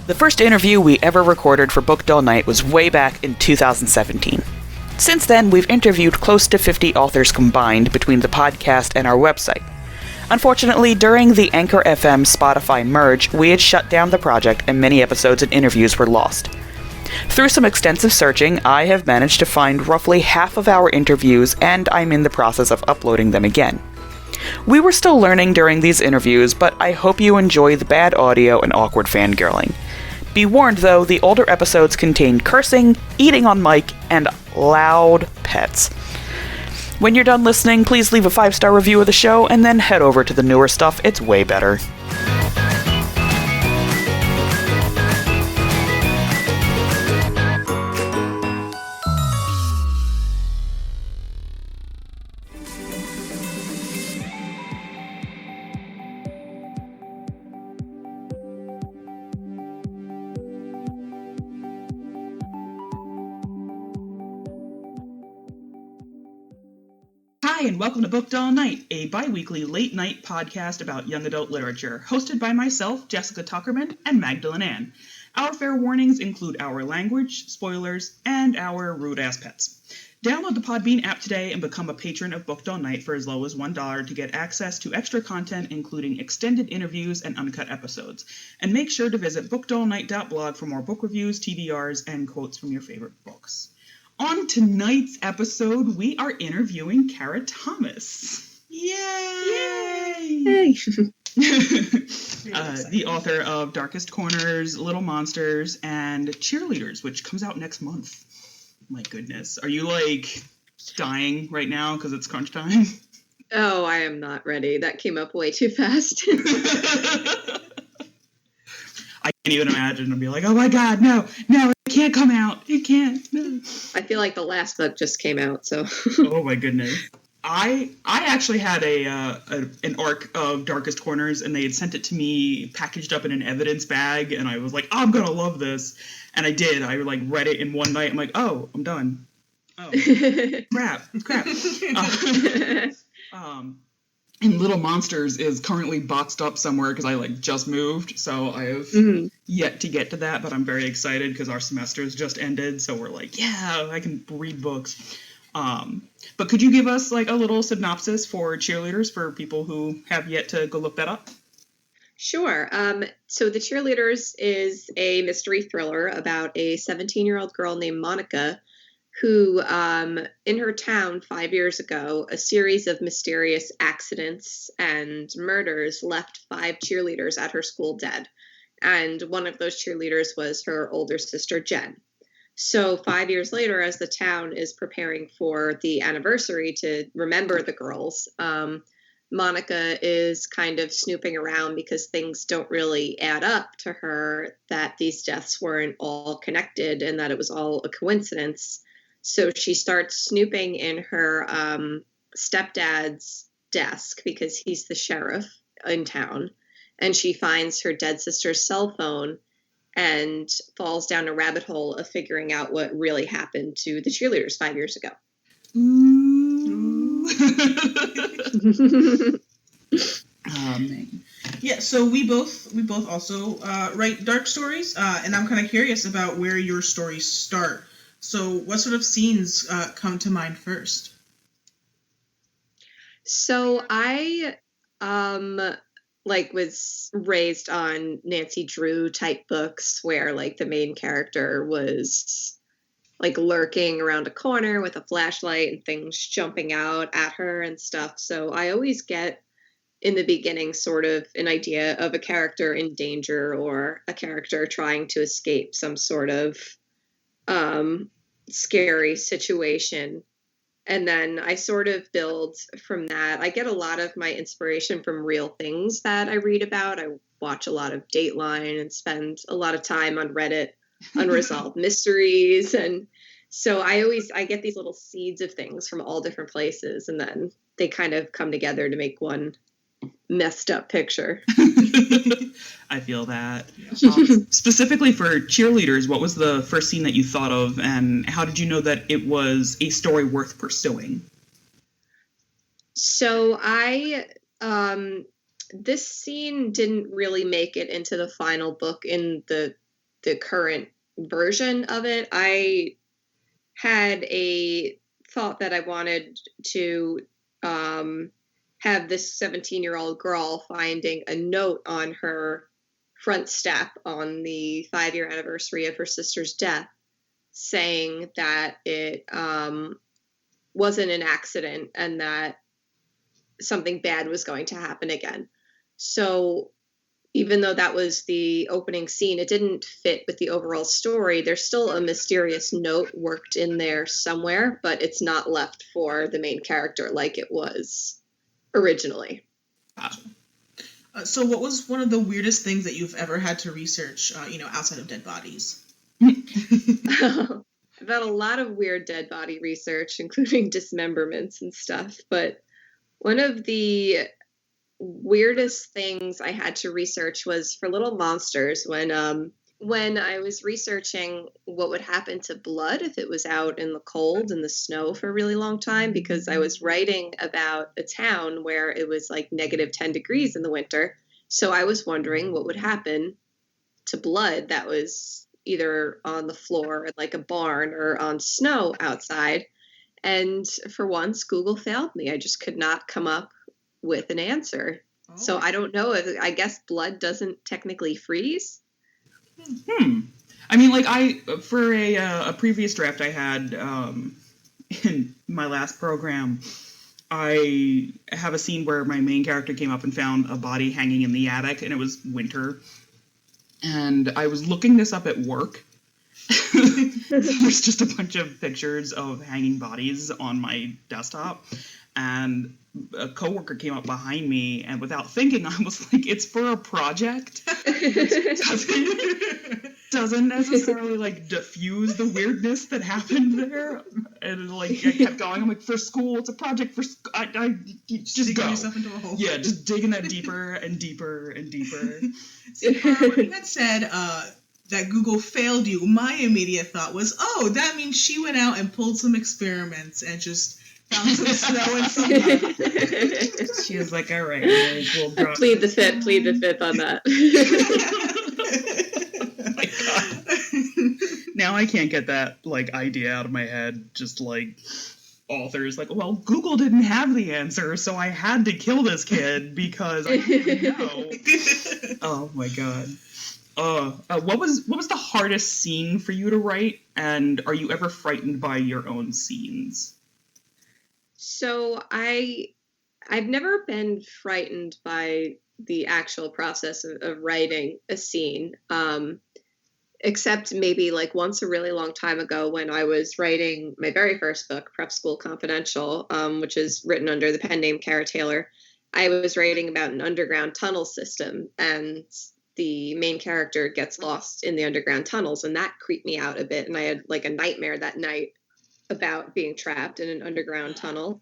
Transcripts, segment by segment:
The first interview we ever recorded for Booked All Night was way back in 2017. Since then, we've interviewed close to 50 authors combined between the podcast and our website. Unfortunately, during the Anchor FM Spotify merge, we had shut down the project and many episodes and interviews were lost. Through some extensive searching, I have managed to find roughly half of our interviews, and I'm in the process of uploading them again. We were still learning during these interviews, but I hope you enjoy the bad audio and awkward fangirling. Be warned though, the older episodes contain cursing, eating on mic, and loud pets. When you're done listening, please leave a 5-star review of the show, and then head over to the newer stuff, it's way better. Hi, and welcome to Booked All Night, a bi-weekly late-night podcast about young adult literature, hosted by myself, Jessica Tuckerman, and Magdalyn Ann. Our fair warnings include our language, spoilers, and our rude-ass pets. Download the Podbean app today and become a patron of Booked All Night for as low as $1 to get access to extra content, including extended interviews and uncut episodes. And make sure to visit bookedallnight.blog for more book reviews, TBRs, and quotes from your favorite books. On tonight's episode, we are interviewing Kara Thomas. Yay! Yay! The author of Darkest Corners, Little Monsters, and Cheerleaders, which comes out next month. My goodness. Are you, dying right now because it's crunch time? Oh, I am not ready. That came up way too fast. I can't even imagine. I'd be like, oh my god, no, it can't come out. It can't. No. I feel like the last book just came out, so. Oh my goodness. I actually had an arc of Darkest Corners, and they had sent it to me packaged up in an evidence bag, and I was like, oh, I'm gonna love this. And I did. I read it in one night. I'm like, oh, I'm done. Oh, crap. And Little Monsters is currently boxed up somewhere because I just moved, so I have yet to get to that, but I'm very excited because our semester's just ended, so we're yeah, I can read books. But could you give us a little synopsis for Cheerleaders for people who have yet to go look that up? Sure. So The Cheerleaders is a mystery thriller about a 17-year-old girl named Monica who, in her town 5 years ago, a series of mysterious accidents and murders left 5 cheerleaders at her school dead. And one of those cheerleaders was her older sister, Jen. So 5 years later, as the town is preparing for the anniversary to remember the girls, Monica is kind of snooping around because things don't really add up to her that these deaths weren't all connected and that it was all a coincidence. So she starts snooping in her stepdad's desk because he's the sheriff in town. And she finds her dead sister's cell phone and falls down a rabbit hole of figuring out what really happened to the cheerleaders 5 years ago. Oh, man. Yeah, so we both also write dark stories, and I'm kind of curious about where your stories start. So what sort of scenes come to mind first? So I was raised on Nancy Drew type books where the main character was lurking around a corner with a flashlight and things jumping out at her and stuff. So I always get in the beginning sort of an idea of a character in danger or a character trying to escape some sort of scary situation. And then I sort of build from that. I get a lot of my inspiration from real things that I read about. I watch a lot of Dateline and spend a lot of time on Reddit, unresolved mysteries. And so I get these little seeds of things from all different places, and then they kind of come together to make one messed up picture. I feel that. Specifically for Cheerleaders, what was the first scene that you thought of, and how did you know that it was a story worth pursuing? So this scene didn't really make it into the final book in the the current version of it. I had a thought that I wanted to have this 17-year-old girl finding a note on her front step on the 5-year anniversary of her sister's death, saying that it wasn't an accident and that something bad was going to happen again. So even though that was the opening scene, it didn't fit with the overall story. There's still a mysterious note worked in there somewhere, but it's not left for the main character like it was originally. Gotcha. So what was one of the weirdest things that you've ever had to research, outside of dead bodies? I've had a lot of weird dead body research, including dismemberments and stuff, but one of the weirdest things I had to research was for Little Monsters when I was researching what would happen to blood if it was out in the cold and the snow for a really long time, because I was writing about a town where it was like -10 degrees in the winter. So I was wondering what would happen to blood that was either on the floor in like a barn or on snow outside. And for once, Google failed me. I just could not come up with an answer. Oh. So I don't know. I guess blood doesn't technically freeze. I mean, like, for a previous draft I had in my last program, I have a scene where my main character came up and found a body hanging in the attic, and it was winter. And I was looking this up at work. There's just a bunch of pictures of hanging bodies on my desktop. And a coworker came up behind me, and without thinking, I was like, it's for a project. Doesn't necessarily, like, diffuse the weirdness that happened there. And, like, I kept going. I'm like, for school, it's a project for school. I just digging go. yourself into a hole. Yeah, just digging that deeper and deeper and deeper. See, when you had said that Google failed you, my immediate thought was, oh, that means she went out and pulled some experiments and just found some snow and some blood. She was like, all right, we'll drop Plead the fifth on that. Oh my God. Now I can't get that, like, idea out of my head. Just, like, authors, like, well, Google didn't have the answer, so I had to kill this kid because I didn't know. Oh my God. What was the hardest scene for you to write, and are you ever frightened by your own scenes? So I've never been frightened by the actual process of writing a scene, except maybe like once a really long time ago when I was writing my very first book, Prep School Confidential, which is written under the pen name Kara Taylor. I was writing about an underground tunnel system, and the main character gets lost in the underground tunnels, and that creeped me out a bit. And I had like a nightmare that night about being trapped in an underground tunnel.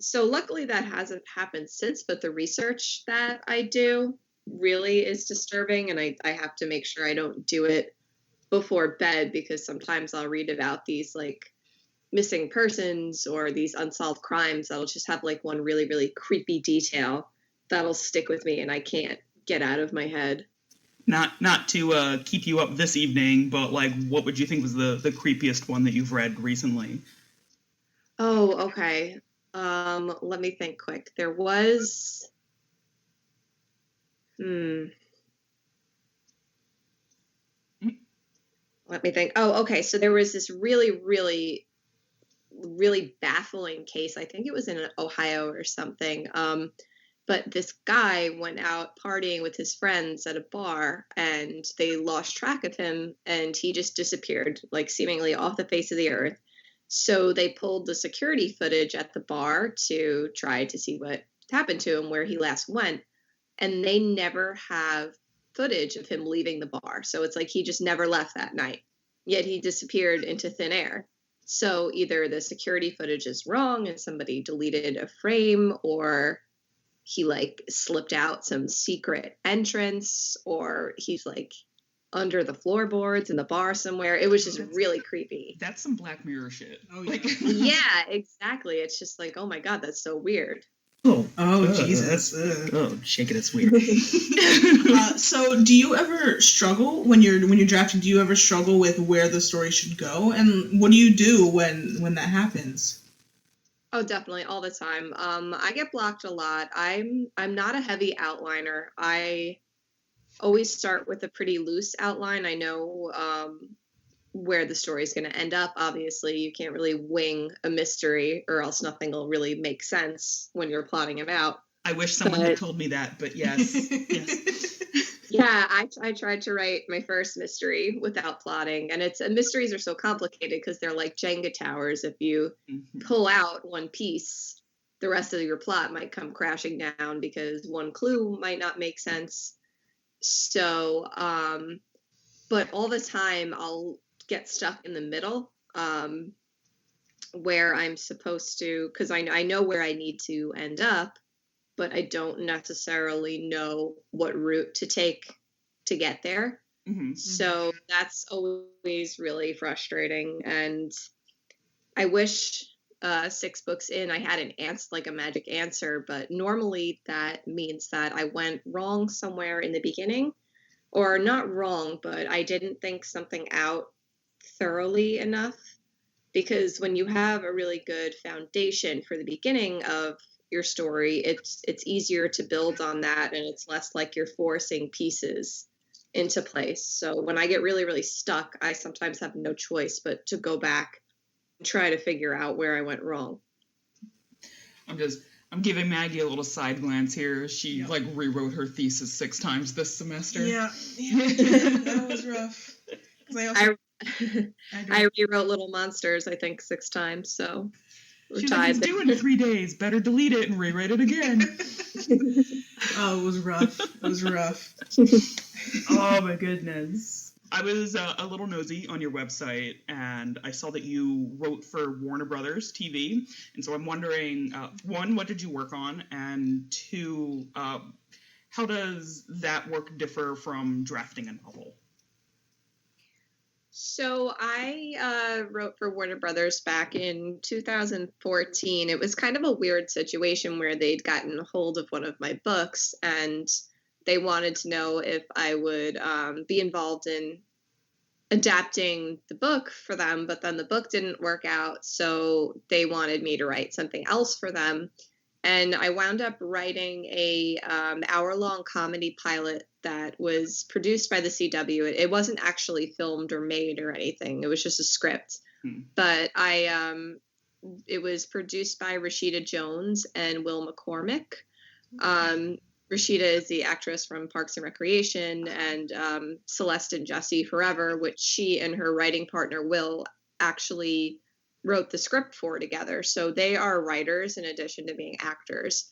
So luckily that hasn't happened since, but the research that I do really is disturbing, and I have to make sure I don't do it before bed, because sometimes I'll read about these like missing persons or these unsolved crimes that'll just have like one really, really creepy detail that'll stick with me and I can't get out of my head. Not to keep you up this evening, but like, what would you think was the creepiest one that you've read recently? Oh, okay. Let me think quick. There was... Let me think. Oh, okay. So there was this really, really, really baffling case. I think it was in Ohio or something. But this guy went out partying with his friends at a bar, and they lost track of him, and he just disappeared, like seemingly off the face of the earth. So they pulled the security footage at the bar to try to see what happened to him, where he last went. And they never have footage of him leaving the bar. So it's like he just never left that night. Yet he disappeared into thin air. So either the security footage is wrong and somebody deleted a frame, or he like slipped out some secret entrance, or he's like under the floorboards in the bar somewhere. It was just really creepy. That's some Black Mirror shit. Oh, yeah. Like, yeah, exactly. It's just like, oh my God, that's so weird. Oh, Jesus. Oh, shaking it's weird. So do you ever struggle when you're drafting? Do you ever struggle with where the story should go? And what do you do when that happens? Oh, definitely, all the time. I get blocked a lot. I'm not a heavy outliner. I always start with a pretty loose outline. I know where the story is going to end up. Obviously, you can't really wing a mystery, or else nothing will really make sense when you're plotting it out. I wish someone had told me that, but yes. Yes. Yeah, I tried to write my first mystery without plotting, and mysteries are so complicated because they're like Jenga towers. If you pull out one piece, the rest of your plot might come crashing down because one clue might not make sense. So, but all the time I'll get stuck in the middle, where I'm supposed to, because I know where I need to end up, but I don't necessarily know what route to take to get there. So that's always really frustrating. And I wish 6 books in I had an answer, like a magic answer, but normally that means that I went wrong somewhere in the beginning, or not wrong, but I didn't think something out thoroughly enough. Because when you have a really good foundation for the beginning of your story, it's easier to build on that, and it's less like you're forcing pieces into place. So when I get really, really stuck, I sometimes have no choice but to go back and try to figure out where I went wrong. I'm giving Maggie a little side glance here. She rewrote her thesis 6 times this semester. Yeah. That was rough. I rewrote Little Monsters, I think, 6 times, so we're She's tied. Like, he's due in 3 days. Better delete it and rewrite it again. Oh, it was rough. Oh, my goodness. I was a little nosy on your website, and I saw that you wrote for Warner Brothers TV. And so I'm wondering, 1, what did you work on? And 2, how does that work differ from drafting a novel? So I wrote for Warner Brothers back in 2014. It was kind of a weird situation where they'd gotten hold of one of my books, and they wanted to know if I would be involved in adapting the book for them, but then the book didn't work out, so they wanted me to write something else for them. And I wound up writing a hour-long comedy pilot that was produced by the CW. It wasn't actually filmed or made or anything. It was just a script. But it was produced by Rashida Jones and Will McCormick. Rashida is the actress from Parks and Recreation and Celeste and Jesse Forever, which she and her writing partner Will actually wrote the script for together. So they are writers in addition to being actors.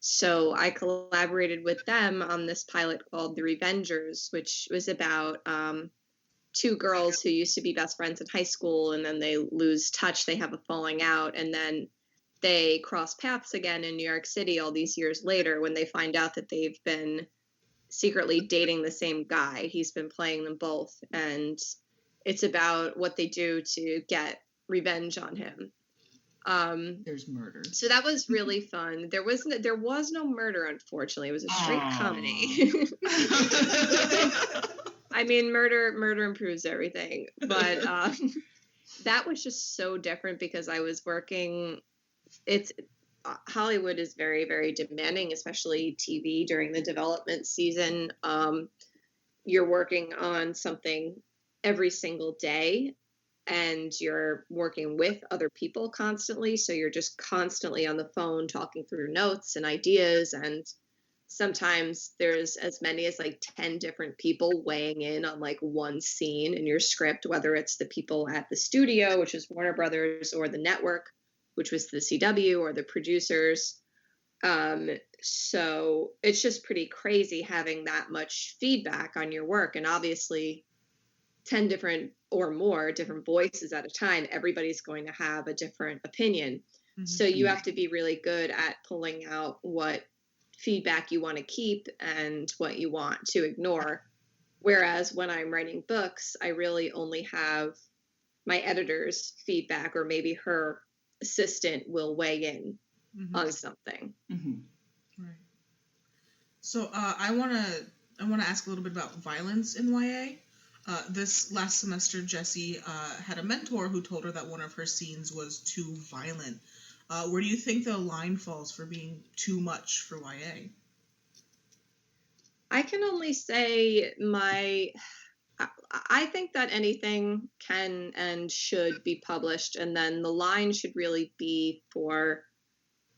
So I collaborated with them on this pilot called The Revengers, which was about 2 girls who used to be best friends in high school, and then they lose touch, they have a falling out, and then they cross paths again in New York City all these years later when they find out that they've been secretly dating the same guy. He's been playing them both, and it's about what they do to get revenge on him. There's murder. So that was really fun. There was no murder, unfortunately. It was a straight comedy. I mean, murder improves everything, but that was just so different because I was working. Hollywood is very, very demanding, especially TV during the development season. You're working on something every single day, and you're working with other people constantly. So you're just constantly on the phone talking through notes and ideas. And sometimes there's as many as like 10 different people weighing in on like one scene in your script, whether it's the people at the studio, which is Warner Brothers, or the network, which was the CW, or the producers. So it's just pretty crazy having that much feedback on your work. And obviously 10 different or more different voices at a time, everybody's going to have a different opinion. Mm-hmm. So you have to be really good at pulling out what feedback you want to keep and what you want to ignore. Whereas when I'm writing books, I really only have my editor's feedback, or maybe her assistant will weigh in. on something. Right. So I want to ask a little bit about violence in YA. This last semester, Jessie had a mentor who told her that one of her scenes was too violent. Where do you think the line falls for being too much for YA? I can only say I think that anything can and should be published, and then the line should really be for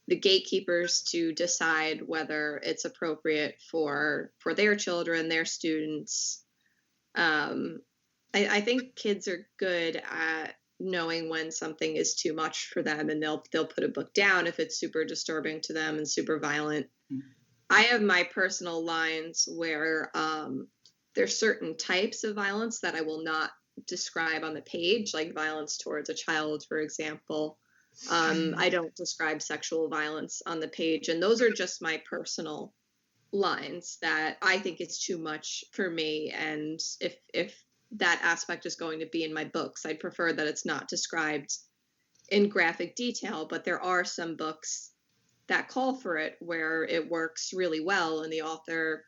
the gatekeepers to decide whether it's appropriate for their children, their students. I think kids are good at knowing when something is too much for them, and they'll put a book down if it's super disturbing to them and super violent. I have my personal lines where there's certain types of violence that I will not describe on the page, like violence towards a child, for example. I don't describe sexual violence on the page, and those are just my personal lines that I think is too much for me. And if that aspect is going to be in my books, I'd prefer that it's not described in graphic detail, but there are some books that call for it where it works really well and the author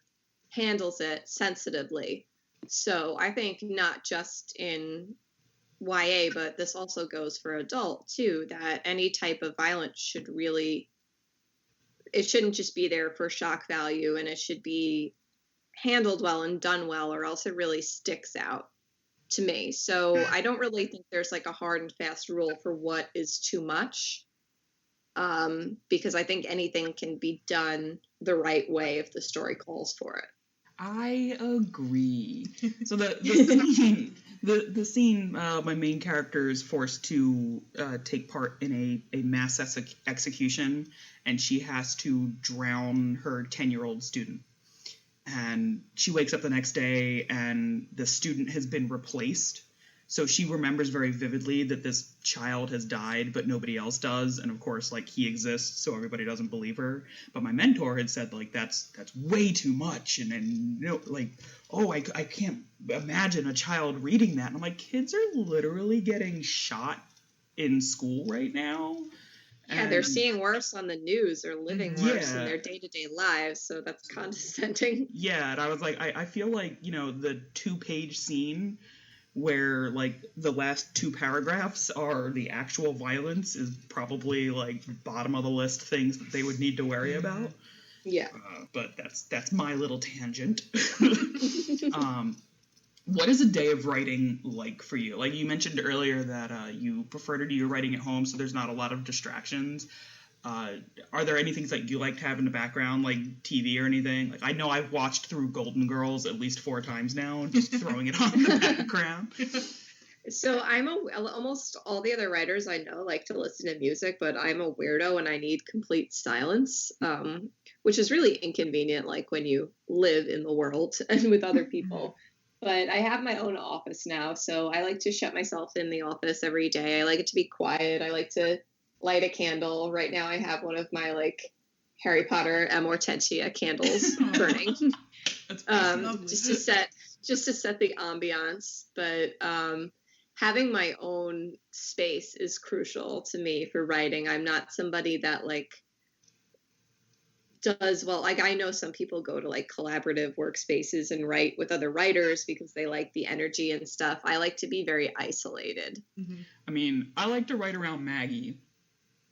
handles it sensitively. So I think not just in YA, but this also goes for adult too, that any type of violence should really, it shouldn't just be there for shock value, and it should be handled well and done well, or else it really sticks out to me. So I don't really think there's like a hard and fast rule for what is too much, because I think anything can be done the right way if the story calls for it. I agree. So the scene, my main character is forced to take part in a mass execution, and she has to drown her 10-year-old student. And she wakes up the next day, and the student has been replaced. So she remembers very vividly that this child has died, but nobody else does. And of course, like, he exists, so everybody doesn't believe her. But my mentor had said, like, that's way too much. And then, you know, like, oh, I can't imagine a child reading that. And I'm like, kids are literally getting shot in school right now. Yeah, they're seeing worse on the news or living worse in their day-to-day lives, so that's condescending. Yeah, and I was like, I feel like, you know, the 2-page scene where, like, the last 2 paragraphs are the actual violence is probably, like, bottom of the list things that they would need to worry about. Yeah. But that's my little tangent. What is a day of writing like for you? Like, you mentioned earlier that you prefer to do your writing at home, so there's not a lot of distractions. Are there any things that you like to have in the background, like TV or anything? Like, I know I've watched through Golden Girls at least 4 times now, just throwing it on in the background. So almost all the other writers I know like to listen to music, but I'm a weirdo and I need complete silence, which is really inconvenient, like when you live in the world and with other people. But I have my own office now, so I like to shut myself in the office every day. I like it to be quiet. I like to light a candle. Right now I have one of my, like, Harry Potter Amortentia candles burning. Just to set the ambiance. But having my own space is crucial to me for writing. I'm not somebody that, like, does well. Like, I know some people go to, like, collaborative workspaces and write with other writers because they like the energy and stuff. I like to be very isolated. I mean, I like to write around Maggie.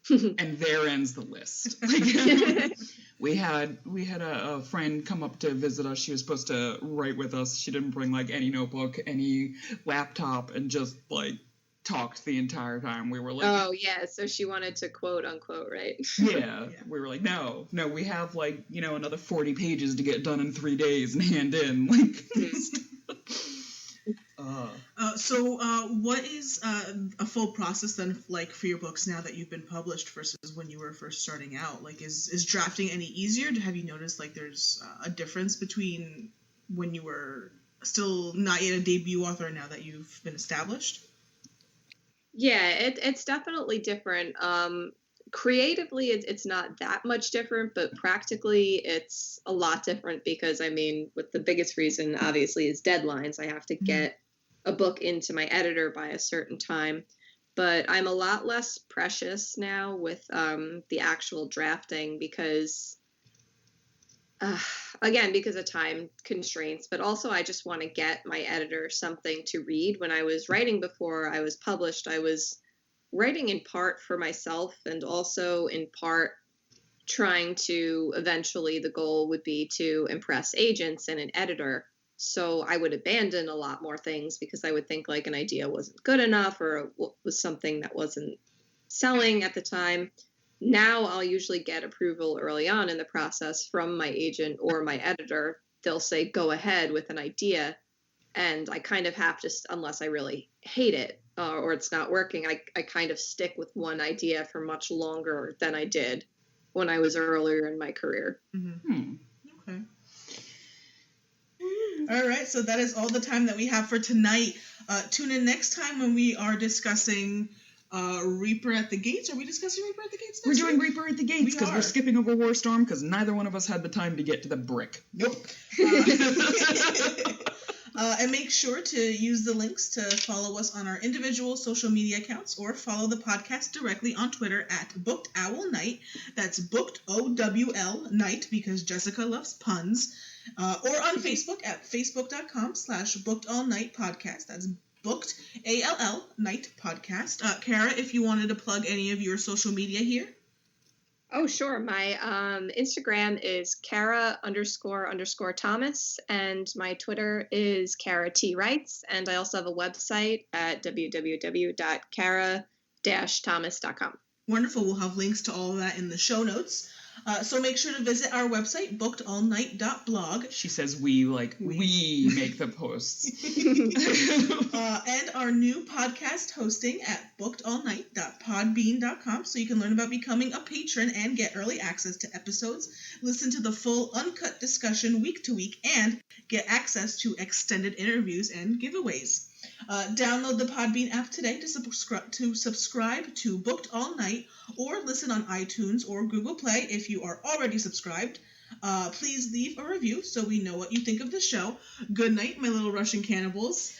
And there ends the list. Like, we had a friend come up to visit us. She was supposed to write with us. She didn't bring, like, any notebook, any laptop, and just, like, talked the entire time. We were like, oh yeah, so she wanted to quote unquote, right? Yeah. We were like, no, we have, like, you know, another 40 pages to get done in 3 days and hand in. Like, so what is a full process then like for your books now that you've been published versus when you were first starting out? Like, is drafting any easier? Have you noticed, like, there's a difference between when you were still not yet a debut author and now that you've been established? Yeah, it's definitely different. Creatively, it's not that much different, but practically it's a lot different because, I mean, with the biggest reason, obviously, is deadlines. I have to get a book into my editor by a certain time. but I'm a lot less precious now with the actual drafting because, again, because of time constraints, but also I just want to get my editor something to read. When I was writing before I was published, I was writing in part for myself and also in part trying to, eventually the goal would be to impress agents and an editor. So I would abandon a lot more things because I would think like an idea wasn't good enough or was something that wasn't selling at the time. Now I'll usually get approval early on in the process from my agent or my editor. They'll say, go ahead with an idea. And I kind of have to, unless I really hate it or it's not working, I kind of stick with one idea for much longer than I did when I was earlier in my career. Mm-hmm. Okay. All right, so that is all the time that we have for tonight. Tune in next time when we are discussing Reaper at the Gates. Are we discussing Reaper at the Gates next We're doing week? Reaper at the Gates because we're skipping over Warstorm because neither one of us had the time to get to the brick. Nope. And make sure to use the links to follow us on our individual social media accounts or follow the podcast directly on Twitter at Booked Owl Night. That's Booked OWL Night because Jessica loves puns. Or on Facebook at facebook.com/bookedallnightpodcast. That's Booked ALL Night Podcast. Kara, if you wanted to plug any of your social media here. Oh, sure. My Instagram is Kara__Thomas, and my Twitter is Kara T Writes, and I also have a website at www.kara-thomas.com. Wonderful. We'll have links to all of that in the show notes. So make sure to visit our website, bookedallnight.blog. She says we make the posts. And our new podcast hosting at bookedallnight.podbean.com, so you can learn about becoming a patron and get early access to episodes, listen to the full uncut discussion week to week, and get access to extended interviews and giveaways. Download the Podbean app today to subscribe to Booked All Night, or listen on iTunes or Google Play if you are already subscribed. Please leave a review so we know what you think of the show. Good night, my little Russian cannibals.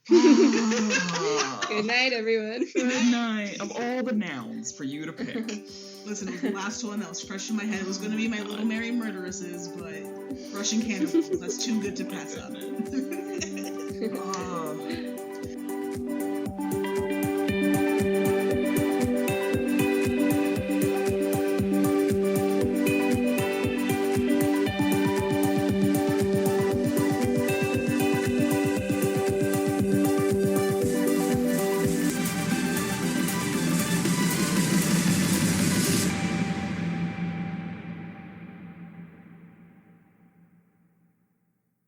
Good night, everyone. Good night. Of all the nouns for you to pick. Listen, it was the last one that was fresh in my head. It was going to be my Little Mary Murderesses, but Russian cannibals, that's too good to pass up.